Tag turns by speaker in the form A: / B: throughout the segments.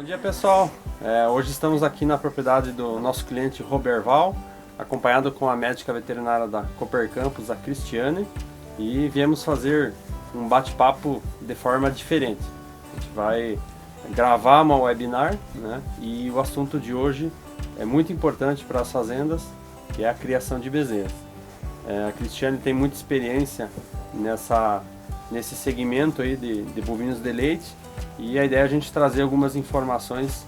A: Bom dia, pessoal. Hoje estamos aqui na propriedade do nosso cliente Roberval, acompanhado com a médica veterinária da Cooper Campus, a Cristiane, e viemos fazer um bate-papo de forma diferente. A gente vai gravar uma webinar, né? E o assunto de hoje é muito importante para as fazendas, que é a criação de bezerras. A Cristiane tem muita experiência nesse segmento aí de bovinos de leite, e a ideia é a gente trazer algumas informações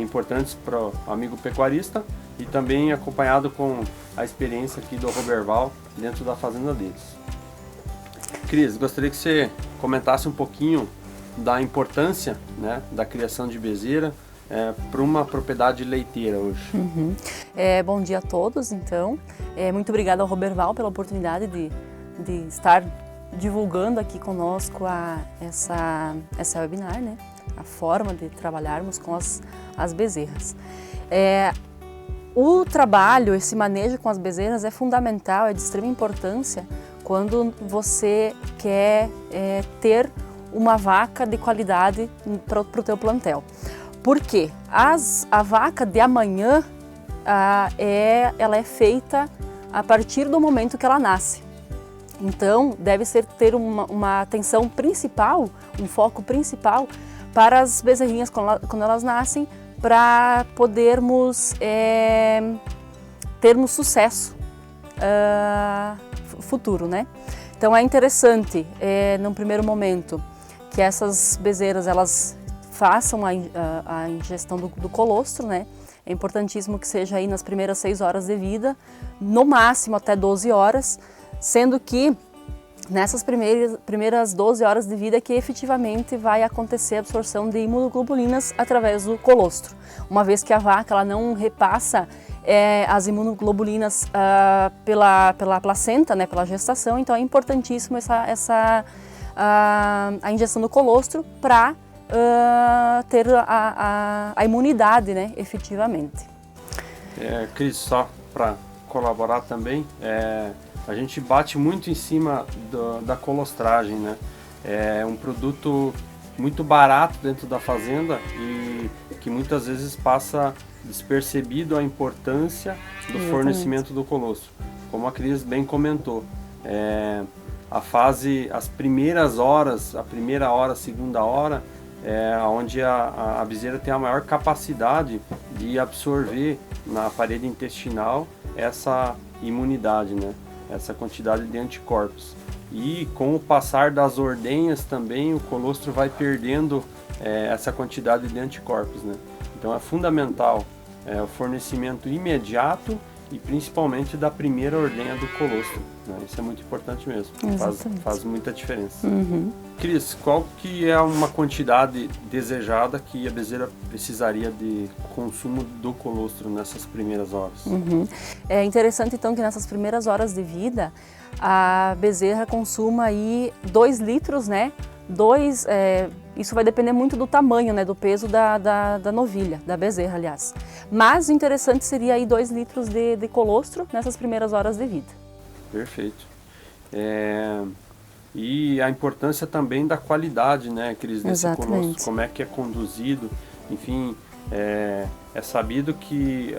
A: importantes para o amigo pecuarista e também acompanhado com a experiência aqui do Roberval dentro da fazenda deles. Cris, gostaria que você comentasse um pouquinho da importância, né, da criação de bezerra para uma propriedade leiteira hoje.
B: Bom dia a todos, então. Muito obrigada ao Roberval pela oportunidade de estar divulgando aqui conosco essa webinar, né? A forma de trabalharmos com as bezerras. O trabalho, esse manejo com as bezerras é fundamental, é de extrema importância quando você quer ter uma vaca de qualidade para o teu plantel. Por quê? A vaca de amanhã, ela é feita a partir do momento que ela nasce. Então, deve ter uma atenção principal, um foco principal para as bezerrinhas quando elas nascem, para podermos termos sucesso futuro, né? Então, é interessante, num primeiro momento, que essas bezerras elas façam a ingestão do colostro, né? É importantíssimo que seja aí nas primeiras 6 horas de vida, no máximo até 12 horas, sendo que nessas primeiras 12 horas de vida que efetivamente vai acontecer a absorção de imunoglobulinas através do colostro. Uma vez que a vaca ela não repassa as imunoglobulinas pela placenta, né, pela gestação, então é importantíssimo a injeção do colostro para ter a imunidade, né, efetivamente.
A: Cris, só para colaborar também, a gente bate muito em cima da colostragem, né? É um produto muito barato dentro da fazenda e que muitas vezes passa despercebido a importância do fornecimento do colostro. Como a Cris bem comentou, as primeiras horas, a primeira hora, a segunda hora, onde a bezerra tem a maior capacidade de absorver na parede intestinal essa imunidade, né? Essa quantidade de anticorpos. E com o passar das ordenhas também o colostro vai perdendo essa quantidade de anticorpos, né? Então é fundamental o fornecimento imediato e principalmente da primeira ordenha do colostro, né? Isso é muito importante mesmo, faz muita diferença. Cris, qual que é uma quantidade desejada que a bezerra precisaria de consumo do colostro nessas primeiras horas?
B: É interessante então que nessas primeiras horas de vida a bezerra consuma aí 2 litros, né? Isso vai depender muito do tamanho, né, do peso da novilha, da bezerra, aliás. Mas o interessante seria aí 2 litros de colostro nessas primeiras horas de vida. Perfeito.
A: E a importância também da qualidade, né, Cris, desse colostro, como é que é conduzido, enfim, é sabido que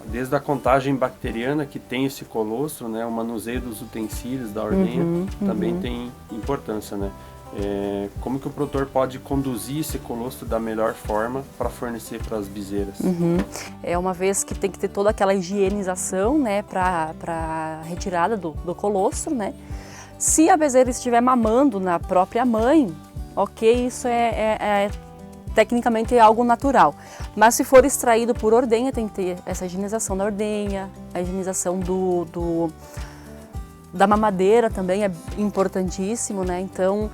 A: desde a contagem bacteriana que tem esse colostro, né, o manuseio dos utensílios da ordenha também tem importância, né? Como que o produtor pode conduzir esse colostro da melhor forma para fornecer para as bezerras?
B: Uma vez que tem que ter toda aquela higienização, né, para retirada do colostro, né? Se a bezerra estiver mamando na própria mãe, ok, isso tecnicamente é algo natural. Mas se for extraído por ordenha, tem que ter essa higienização da ordenha, a higienização da mamadeira também é importantíssimo, né? Então,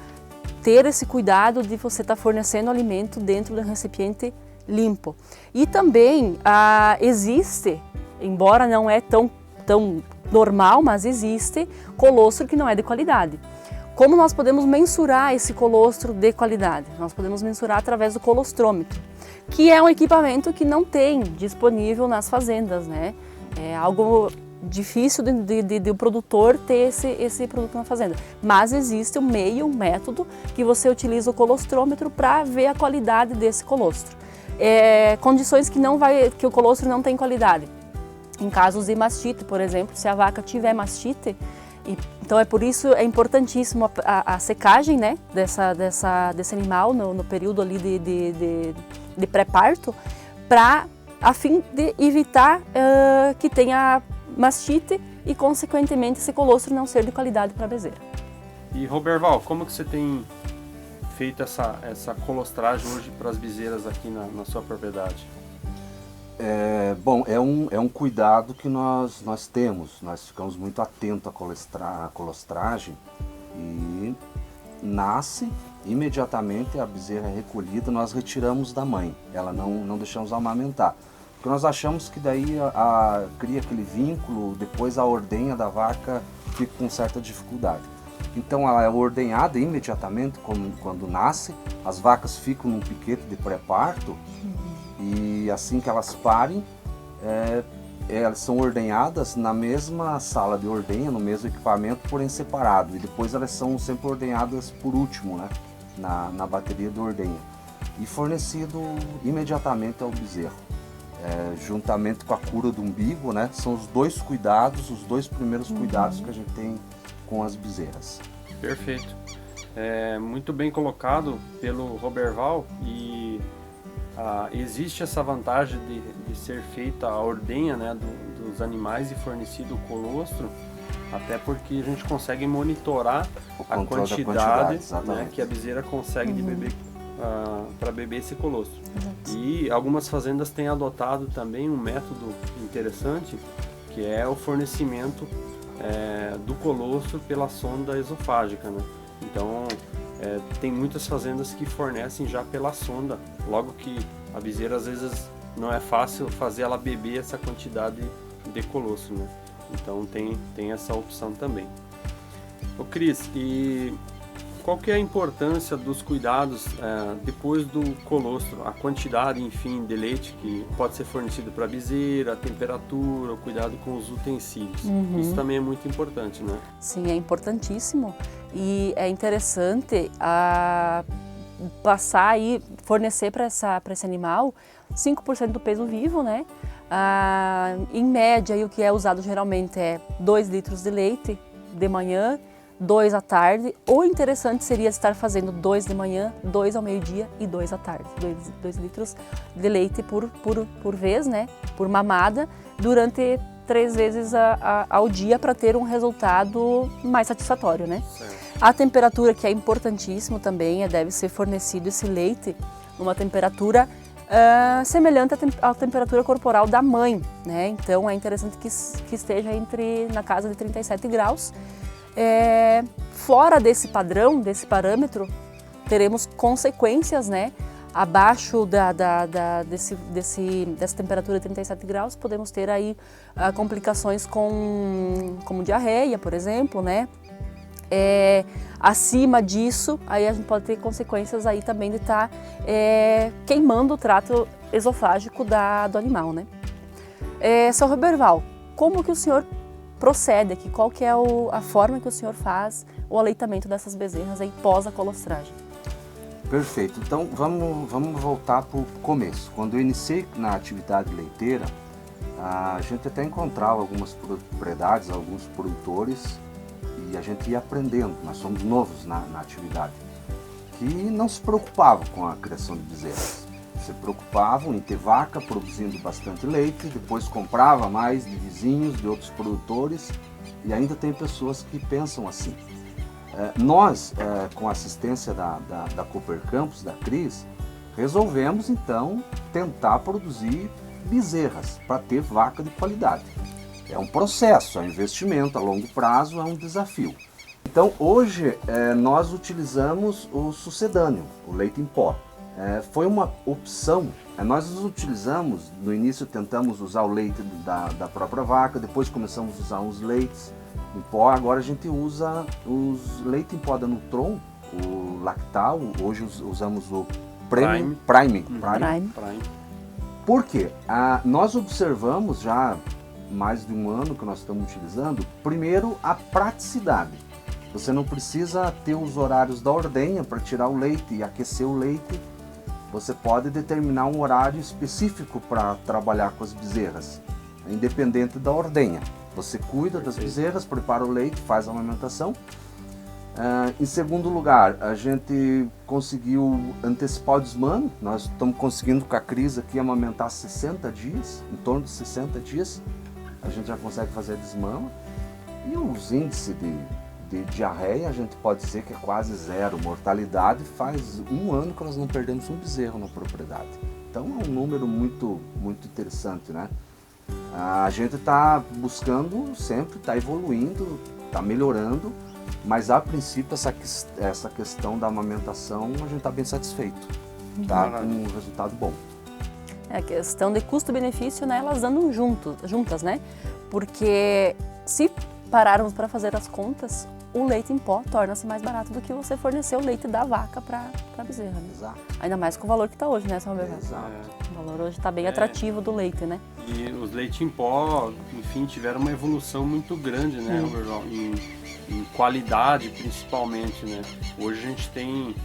B: ter esse cuidado de você estar fornecendo alimento dentro de um recipiente limpo. E também existe, embora não é tão normal, mas existe colostro que não é de qualidade. Como nós podemos mensurar esse colostro de qualidade? Nós podemos mensurar através do colostrômetro, que é um equipamento que não tem disponível nas fazendas, né? É algo difícil de o produtor ter esse produto na fazenda. Mas existe um método que você utiliza o colostrômetro para ver a qualidade desse colostro. condições que o colostro não tem qualidade. Em casos de mastite, por exemplo, se a vaca tiver mastite, então por isso é importantíssimo a secagem, né, desse animal no período ali de pré-parto, a fim de evitar que tenha mastite e, consequentemente, esse colostro não ser de qualidade para a bezerra.
A: E, Roberval, como que você tem feito essa colostragem hoje para as bezerras aqui na sua propriedade?
C: Bom, é um cuidado que nós temos. Nós ficamos muito atentos à colostragem e nasce imediatamente, a bezerra é recolhida, nós retiramos da mãe, ela não deixamos amamentar. Porque nós achamos que daí cria aquele vínculo, depois a ordenha da vaca fica com certa dificuldade. Então ela é ordenhada imediatamente quando nasce, as vacas ficam num piquete de pré-parto e assim que elas parem, elas são ordenhadas na mesma sala de ordenha, no mesmo equipamento, porém separado. E depois elas são sempre ordenhadas por último, né, na bateria de ordenha. E fornecido imediatamente ao bezerro. Juntamente com a cura do umbigo, né, são os dois primeiros cuidados que a gente tem com as bezerras.
A: Perfeito. Muito bem colocado pelo Roberval e existe essa vantagem de ser feita a ordenha, né, dos animais e fornecido o colostro, até porque a gente consegue monitorar a quantidade, né, que a bezerra consegue de beber para beber esse colostro.
B: Exato.
A: E algumas fazendas têm adotado também um método interessante, que é o fornecimento do colostro pela sonda esofágica, né? Então tem muitas fazendas que fornecem já pela sonda, logo que a bezerra às vezes não é fácil fazer ela beber essa quantidade de colostro, né? Então tem essa opção também. Ô Cris, e qual que é a importância dos cuidados depois do colostro? A quantidade, enfim, de leite que pode ser fornecido para a bezerra, a temperatura, o cuidado com os utensílios. Isso também é muito importante, né?
B: Sim, é importantíssimo e é interessante passar e fornecer para esse animal 5% do peso vivo, né? Em média, e o que é usado geralmente é 2 litros de leite de manhã, 2 à tarde. O interessante seria estar fazendo 2 de manhã, 2 ao meio-dia e 2 à tarde. 2 litros de leite por vez, né? Por mamada, durante 3 vezes ao dia para ter um resultado mais satisfatório, né?
A: Certo.
B: A temperatura, que é importantíssimo também, deve ser fornecido esse leite numa temperatura semelhante à temperatura corporal da mãe, né? Então é interessante que esteja na casa de 37 graus. Fora desse padrão, desse parâmetro, teremos consequências, né? Abaixo dessa temperatura de 37 graus, podemos ter aí complicações como diarreia, por exemplo, né? Acima disso, aí a gente pode ter consequências aí também de estar queimando o trato esofágico do animal, né? Sr. Roberval, como que o senhor procede aqui? Qual que é a forma que o senhor faz o aleitamento dessas bezerras aí pós a colostragem?
C: Perfeito. Então vamos voltar para o começo. Quando eu iniciei na atividade leiteira, a gente até encontrava algumas propriedades, alguns produtores, e a gente ia aprendendo. Nós somos novos na atividade, que não se preocupavam com a criação de bezerras. Se preocupavam em ter vaca produzindo bastante leite, depois comprava mais de vizinhos, de outros produtores, e ainda tem pessoas que pensam assim. Nós, com a assistência da Cooper Campus, da Cris, resolvemos então tentar produzir bezerras para ter vaca de qualidade. É um processo, é um investimento a longo prazo, é um desafio. Então hoje nós utilizamos o sucedâneo, o leite em pó. Foi uma opção. Nós utilizamos, no início tentamos usar o leite da própria vaca, depois começamos a usar uns leites em pó. Agora a gente usa os leite em pó da Nutron, o Lactal. Hoje usamos o Prime. Por quê? Nós observamos já mais de um ano que nós estamos utilizando, primeiro a praticidade. Você não precisa ter os horários da ordenha para tirar o leite e aquecer o leite você pode determinar um horário específico para trabalhar com as bezerras, independente da ordenha. Você cuida das bezerras, prepara o leite, faz a amamentação. Em segundo lugar, a gente conseguiu antecipar o desmame. Nós estamos conseguindo com a Cris aqui amamentar 60 dias, em torno de 60 dias, a gente já consegue fazer a desmama. E os índices de diarreia, a gente pode dizer que é quase zero. Mortalidade, faz 1 ano que nós não perdemos um bezerro na propriedade. Então é um número muito, muito interessante, né? A gente está buscando sempre, está evoluindo, está melhorando, mas a princípio essa questão da amamentação a gente está bem satisfeito, está com um resultado bom.
B: A questão de custo-benefício, né, elas andam juntas, né? Porque se pararmos para fazer as contas, o leite em pó torna-se mais barato do que você fornecer o leite da vaca para a bezerra. Né?
C: Exato.
B: Ainda mais com o valor que está hoje, né, São Bernardo?
C: Exato.
B: O valor hoje está bem atrativo do leite, né?
A: E os leites em pó, enfim, tiveram uma evolução muito grande, né, Roberval? Em qualidade, principalmente, né? Hoje a gente tem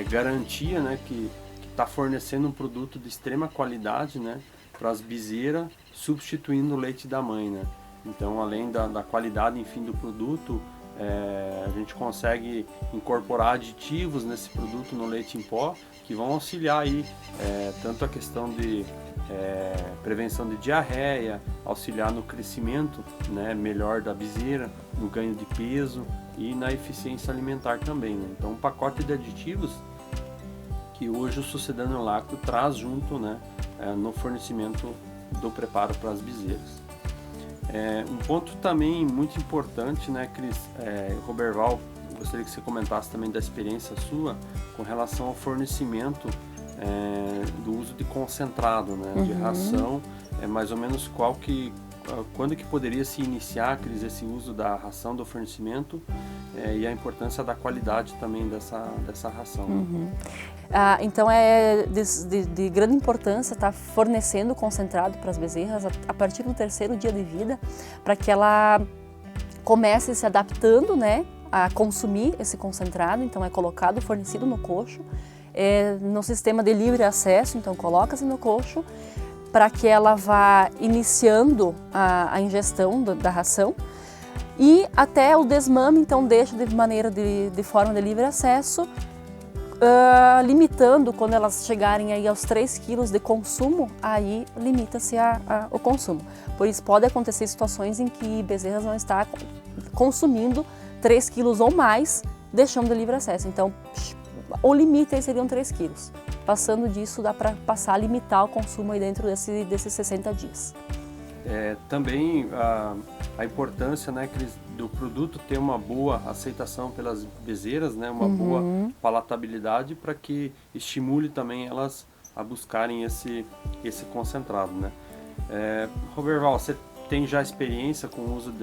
A: garantia, né, que está fornecendo um produto de extrema qualidade, né, para as bezerras, substituindo o leite da mãe, né? Então, além da qualidade, enfim, do produto, a gente consegue incorporar aditivos nesse produto no leite em pó que vão auxiliar aí tanto a questão de prevenção de diarreia, auxiliar no crescimento, né, melhor da bezerra, no ganho de peso e na eficiência alimentar também, né? Então, um pacote de aditivos que hoje o Sucedâneo Lácteo traz junto, né, no fornecimento do preparo para as bezerras. Um ponto também muito importante, né, Cris, Roberval, gostaria que você comentasse também da experiência sua com relação ao fornecimento do uso de concentrado, né, de ração, mais ou menos quando que poderia se iniciar, Cris, esse uso da ração, do fornecimento e a importância da qualidade também dessa ração.
B: Então é de grande importância estar fornecendo concentrado para as bezerras a partir do 3º dia de vida, para que ela comece se adaptando, né, a consumir esse concentrado. Então é colocado, fornecido no coxo, no sistema de livre acesso, então coloca-se no coxo para que ela vá iniciando a ingestão da ração e até o desmame, então deixa de forma de livre acesso, limitando quando elas chegarem aí aos 3 quilos de consumo, aí limita-se o consumo. Por isso pode acontecer situações em que bezerras vão estar consumindo 3 quilos ou mais, deixando de livre acesso. Então, o limite aí seriam 3 quilos. Passando disso, dá para passar a limitar o consumo aí dentro desses 60 dias.
A: Também a importância, né, Cris, do produto ter uma boa aceitação pelas bezerras, né, uma boa palatabilidade para que estimule também elas a buscarem esse concentrado, né. Roberval, você tem já experiência com o uso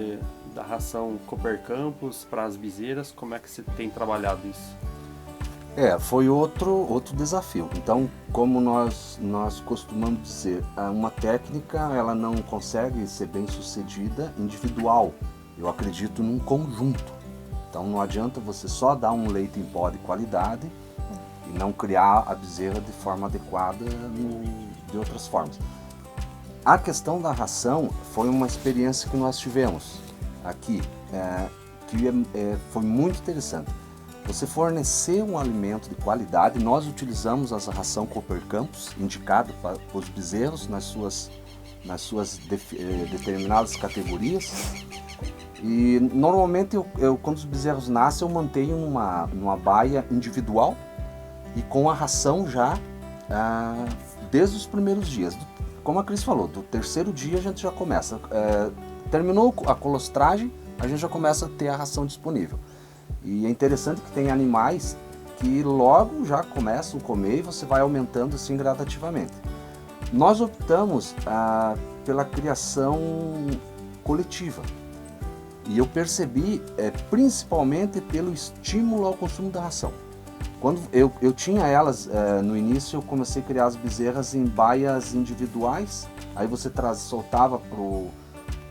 A: da ração Cooper Campus para as bezerras? Como é que você tem trabalhado isso?
C: Foi outro desafio. Então, como nós costumamos dizer, uma técnica ela não consegue ser bem sucedida individual. Eu acredito num conjunto. Então não adianta você só dar um leite em pó de qualidade e não criar a bezerra de forma adequada de outras formas. A questão da ração foi uma experiência que nós tivemos aqui, que foi muito interessante. Você fornecer um alimento de qualidade, nós utilizamos a ração Cooper Campus, indicada para os bezerros nas suas determinadas categorias. E normalmente quando os bezerros nascem, eu mantenho numa baia individual e com a ração já desde os primeiros dias. Como a Cris falou, do 3º dia a gente já começa. Terminou a colostragem, a gente já começa a ter a ração disponível. E é interessante que tem animais que logo já começam a comer e você vai aumentando assim gradativamente. Nós optamos pela criação coletiva. E eu percebi principalmente pelo estímulo ao consumo da ração. Quando eu tinha elas, no início eu comecei a criar as bezerras em baias individuais, aí você soltava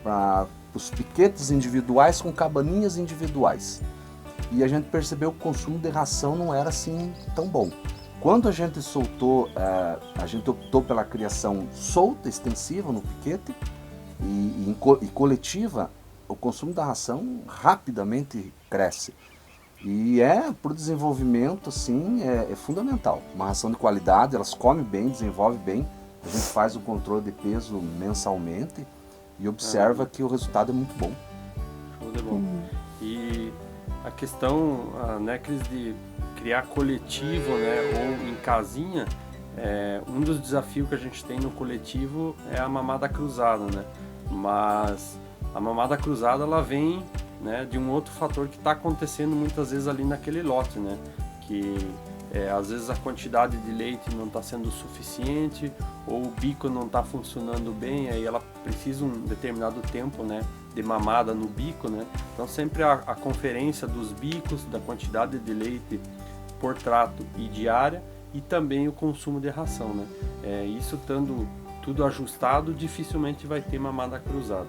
C: para os piquetes individuais com cabaninhas individuais. E a gente percebeu que o consumo de ração não era assim tão bom. Quando a gente soltou, a gente optou pela criação solta, extensiva no piquete e coletiva, o consumo da ração rapidamente cresce. E para o desenvolvimento, assim, é fundamental. Uma ração de qualidade, elas comem bem, desenvolvem bem. A gente faz o controle de peso mensalmente e observa que o resultado é muito bom.
A: Show de bom. E a questão, né, Cris, de criar coletivo, né, ou em casinha, um dos desafios que a gente tem no coletivo é a mamada cruzada, né? Mas a mamada cruzada, ela vem, né, de um outro fator que está acontecendo muitas vezes ali naquele lote, né? Que às vezes a quantidade de leite não está sendo suficiente, ou o bico não está funcionando bem, aí ela precisa um determinado tempo, né, de mamada no bico, né? Então sempre a conferência dos bicos, da quantidade de leite por trato e diária, e também o consumo de ração, né? Isso estando tudo ajustado, dificilmente vai ter mamada cruzada.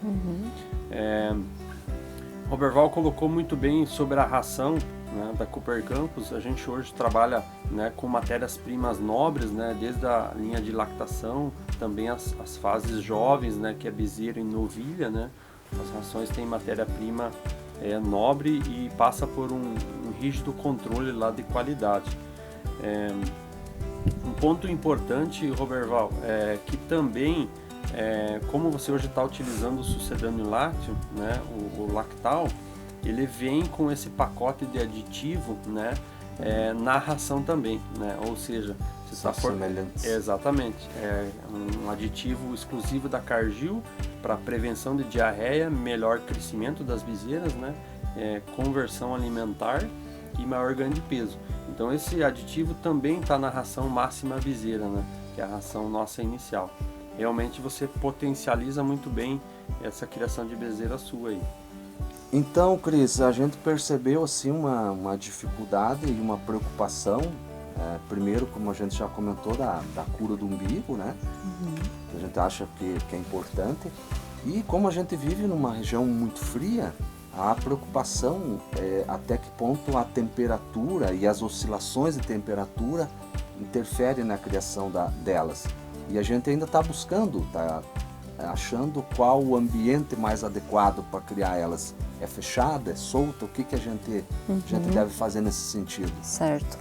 A: Roberval colocou muito bem sobre a ração, né, da Cooper Campus. A gente hoje trabalha, né, com matérias-primas nobres, né, desde a linha de lactação, também as fases jovens, né, que é bezerro e novilha, né. As rações têm matéria-prima nobre e passa por um rígido controle lá de qualidade. Um ponto importante, Roberval, é que também, como você hoje está utilizando o sucedâneo lácteo, né, o Lactal, ele vem com esse pacote de aditivo, né, na ração também, né? Ou seja, você está exatamente, um aditivo exclusivo da Cargill para prevenção de diarreia, melhor crescimento das bezerras, né, conversão alimentar e maior ganho de peso. Então esse aditivo também está na ração máxima bezerra, né, que é a ração nossa inicial. Realmente você potencializa muito bem essa criação de bezerra sua aí.
C: Então, Cris, a gente percebeu assim uma dificuldade e uma preocupação. Primeiro, como a gente já comentou, da cura do umbigo, né? A gente acha que é importante. E como a gente vive numa região muito fria, a preocupação é até que ponto a temperatura e as oscilações de temperatura interferem na criação delas. E a gente ainda está buscando, está achando qual o ambiente mais adequado para criar elas. É fechada, é solta? O que a gente deve fazer nesse sentido?
B: Certo.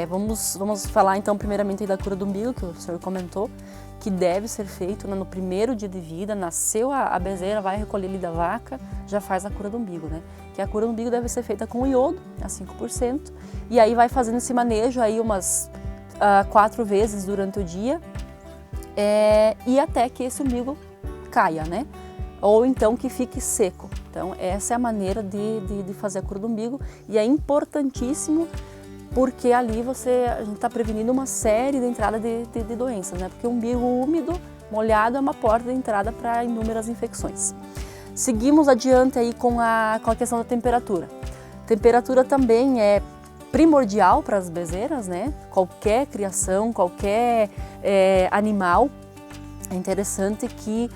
B: Vamos falar então primeiramente da cura do umbigo, que o senhor comentou, que deve ser feito, né, no primeiro dia de vida. Nasceu a bezerra, vai recolher ali da vaca, já faz a cura do umbigo, né? Que a cura do umbigo deve ser feita com iodo, a 5%, e aí vai fazendo esse manejo aí umas 4 vezes durante o dia, e até que esse umbigo caia, né? Ou então que fique seco. Então essa é a maneira de fazer a cura do umbigo, e é importantíssimo porque ali a gente está prevenindo uma série de entrada de doenças, né? Porque o umbigo úmido, molhado, é uma porta de entrada para inúmeras infecções. Seguimos adiante aí com a questão da temperatura. Temperatura também é primordial para as bezerras, né? Qualquer criação, qualquer animal, é interessante que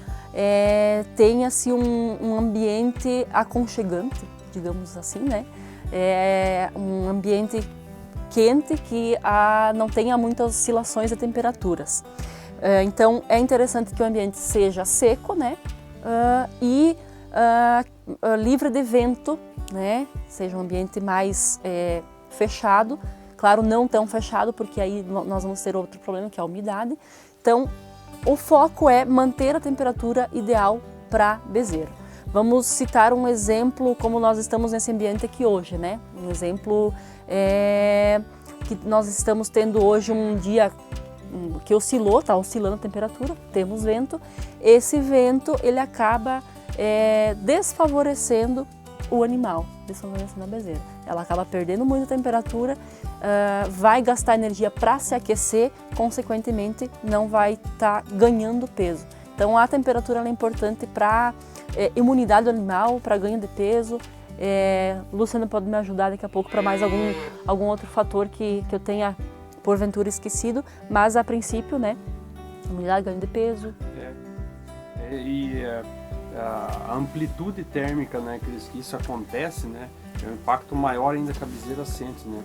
B: tenha-se um ambiente aconchegante, digamos assim, né? Um ambiente quente que não tenha muitas oscilações de temperaturas. Então é interessante que o ambiente seja seco, né? E livre de vento, né? Seja um ambiente mais fechado, claro, não tão fechado, porque aí nós vamos ter outro problema, que é a umidade. Então o foco é manter a temperatura ideal para bezerro. Vamos citar um exemplo como nós estamos nesse ambiente aqui hoje, né? Um exemplo que nós estamos tendo hoje um dia que está oscilando a temperatura, temos vento. Esse vento, ele acaba desfavorecendo o animal, desfavorecendo a bezerra. Ela acaba perdendo muita temperatura, vai gastar energia para se aquecer, consequentemente não vai estar ganhando peso. Então a temperatura é importante para imunidade do animal, para ganho de peso. Luciana pode me ajudar daqui a pouco para mais algum outro fator que eu tenha porventura esquecido, mas a princípio, né, imunidade, ganho de peso.
A: A amplitude térmica, né, que isso acontece, né, é um impacto maior ainda que a bezerra sente, né?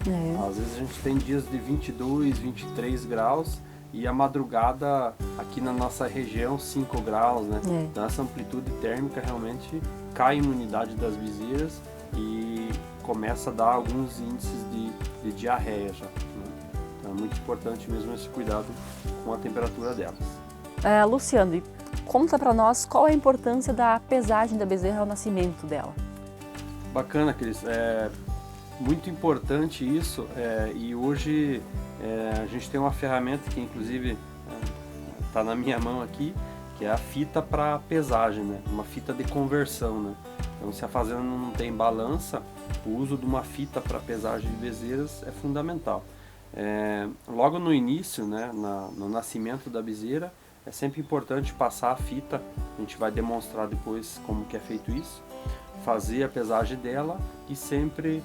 A: Às vezes a gente tem dias de 22, 23 graus e a madrugada aqui na nossa região 5 graus, né? Então essa amplitude térmica realmente cai a imunidade das bezerras e começa a dar alguns índices de diarreia já, né? Então é muito importante mesmo esse cuidado com a temperatura delas.
B: Luciano, e conta para nós qual é a importância da pesagem da bezerra ao nascimento dela.
A: Bacana, Cris. É muito importante isso, e hoje a gente tem uma ferramenta que inclusive está na minha mão aqui, que é a fita para pesagem, né? Uma fita de conversão, né? Então, se a fazenda não tem balança, o uso de uma fita para pesagem de bezerras é fundamental. Logo no início, né, no nascimento da bezerra, é sempre importante passar a fita. A gente vai demonstrar depois como que é feito isso. Fazer a pesagem dela e sempre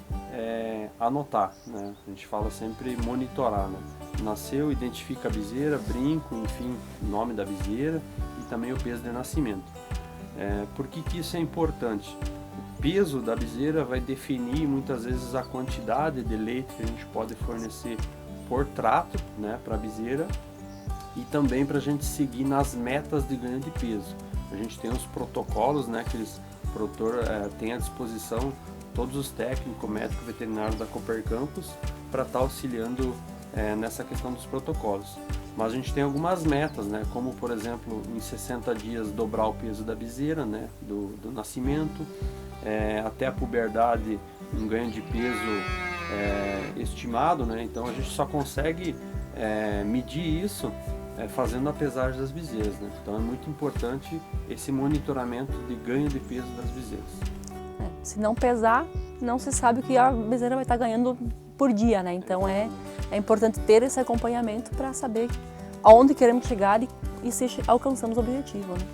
A: anotar, né? A gente fala sempre monitorar, né? Nasceu, identifica a bezerra, brinco, enfim, o nome da bezerra e também o peso de nascimento. Por que isso é importante? O peso da bezerra vai definir muitas vezes a quantidade de leite que a gente pode fornecer por trato, né, para a bezerra, e também para a gente seguir nas metas de ganho de peso. A gente tem os protocolos, né, que o produtor tem à disposição todos os técnicos, médico veterinário da Cooper Campus para estar auxiliando nessa questão dos protocolos. Mas a gente tem algumas metas, né, como por exemplo em 60 dias dobrar o peso da bezerra, né, do nascimento, até a puberdade um ganho de peso estimado, né, então a gente só consegue medir isso fazendo a pesagem das bezerras, né? Então é muito importante esse monitoramento de ganho de peso das bezerras.
B: Se não pesar, não se sabe o que a bezerra vai estar ganhando por dia, né? Então é importante ter esse acompanhamento para saber aonde queremos chegar e se alcançamos o objetivo, né?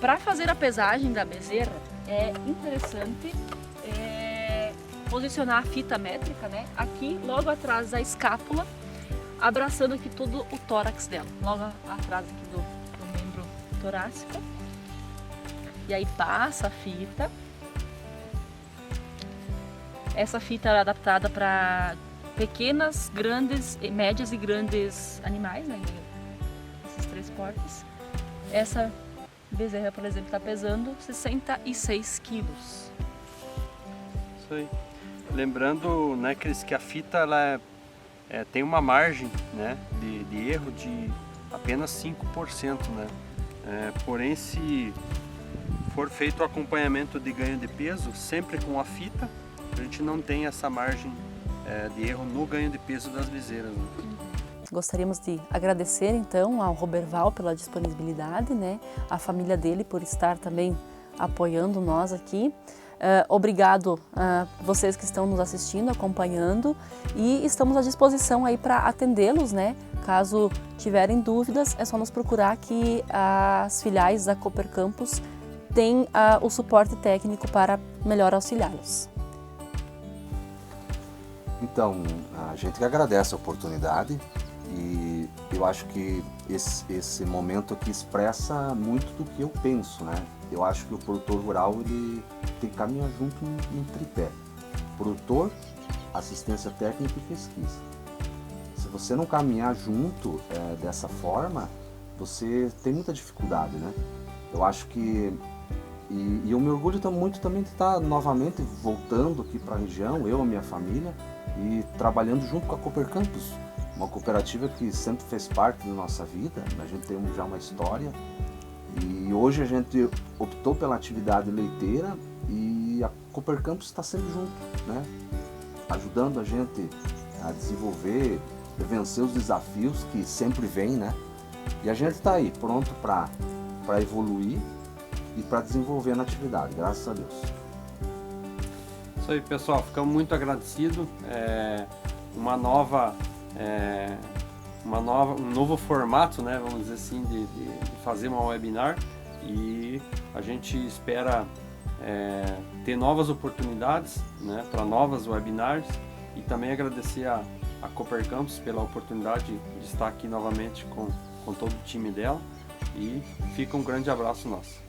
B: Para fazer a pesagem da bezerra é interessante posicionar a fita métrica, né? Aqui logo atrás da escápula, abraçando aqui todo o tórax dela, logo atrás aqui do membro torácico. E aí passa a fita. Essa fita é adaptada para pequenas, grandes, médias e grandes animais, né? Esses 3 portes. Essa bezerra, por exemplo, está pesando 66 quilos.
A: Isso aí. Lembrando, né, Cris, que a fita ela tem uma margem, né, de erro de apenas 5%, né? Porém, se for feito o acompanhamento de ganho de peso, sempre com a fita, a gente não tem essa margem de erro no ganho de peso das bezerras, né?
B: Gostaríamos de agradecer então ao Roberval pela disponibilidade, né? A família dele por estar também apoiando nós aqui. Obrigado a vocês que estão nos assistindo, acompanhando, e estamos à disposição aí para atendê-los, né? Caso tiverem dúvidas, é só nos procurar que as filiais da Cooper Campus têm o suporte técnico para melhor auxiliá-los.
C: Então, a gente que agradece a oportunidade e eu acho que esse momento aqui expressa muito do que eu penso, né? Eu acho que o produtor rural ele tem que caminhar junto em tripé. Produtor, assistência técnica e pesquisa. Se você não caminhar junto dessa forma, você tem muita dificuldade, né? Eu acho que... E eu me orgulho muito também de estar novamente voltando aqui para a região, eu e a minha família, e trabalhando junto com a Cooper Campus, uma cooperativa que sempre fez parte da nossa vida. A gente tem já uma história e hoje a gente optou pela atividade leiteira e a Cooper Campus está sempre junto, né? Ajudando a gente a desenvolver, a vencer os desafios que sempre vêm, né? E a gente está aí pronto para evoluir e para desenvolver na atividade, graças a Deus.
A: Isso aí, pessoal, ficamos muito agradecidos. Um novo formato, né, vamos dizer assim, de fazer uma webinar, e a gente espera ter novas oportunidades, né, para novas webinars, e também agradecer a Cooper Campus pela oportunidade de estar aqui novamente com todo o time dela, e fica um grande abraço nosso.